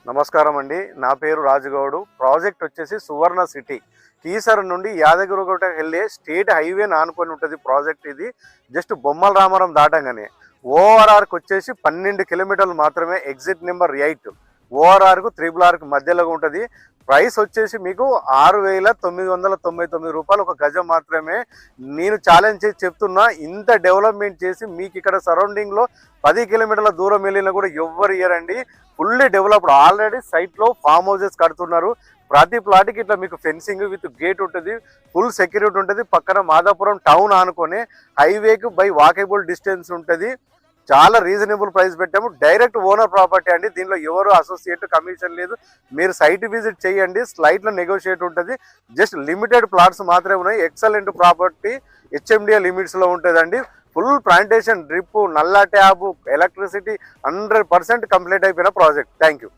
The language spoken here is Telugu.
నమస్కారం అండి. నా పేరు రాజుగౌడు. ప్రాజెక్ట్ వచ్చేసి సువర్ణ సిటీ కీసర నుండి యాదగిరిగుట్ట వెళ్ళే స్టేట్ హైవే ఆనుకొని ఉంటుంది ప్రాజెక్ట్. ఇది జస్ట్ బొమ్మల రామారం దాటంగానే ఓఆర్ఆర్కి వచ్చేసి 12 కిలోమీటర్లు మాత్రమే. ఎగ్జిట్ నెంబర్ 8 ఓఆర్ఆర్కు RRRకు మధ్యలో ఉంటుంది. ప్రైస్ వచ్చేసి మీకు 6,999 రూపాయలు ఒక గజం మాత్రమే. నేను ఛాలెంజ్ చేసి చెప్తున్నా, ఇంత డెవలప్మెంట్ చేసి మీకు ఇక్కడ సరౌండింగ్లో 10 కిలోమీటర్ల దూరం వెళ్ళినా కూడా ఎవ్వరు ఇయ్యరండి. Fully developed. ఆల్రెడీ సైట్లో ఫామ్ హౌసెస్ కడుతున్నారు. ప్రతి ప్లాట్కి ఇట్లా మీకు ఫెన్సింగ్ విత్ గేట్ ఉంటుంది, ఫుల్ సెక్యూరిటీ ఉంటుంది. పక్కన మాదాపురం టౌన్ ఆనుకొని హైవేకి బై వాకేబుల్ డిస్టెన్స్ ఉంటుంది. చాలా రీజనబుల్ ప్రైస్ పెట్టాము. డైరెక్ట్ ఓనర్ ప్రాపర్టీ అండి. దీనిలో ఎవరు అసోసియేట్ కమిషన్ లేదు. మీరు సైట్ విజిట్ చేయండి, స్లైట్లో నెగోషియేట్ ఉంటుంది. జస్ట్ లిమిటెడ్ ప్లాట్స్ మాత్రమే ఉన్నాయి. ఎక్సలెంట్ ప్రాపర్టీ, HMDA లిమిట్స్లో ఉంటుందండి. ఫుల్ ప్లాంటేషన్, డ్రిప్, నల్ల ట్యాబ్, ఎలక్ట్రిసిటీ 100% కంప్లీట్ అయిపోయిన ప్రాజెక్ట్. Thank you.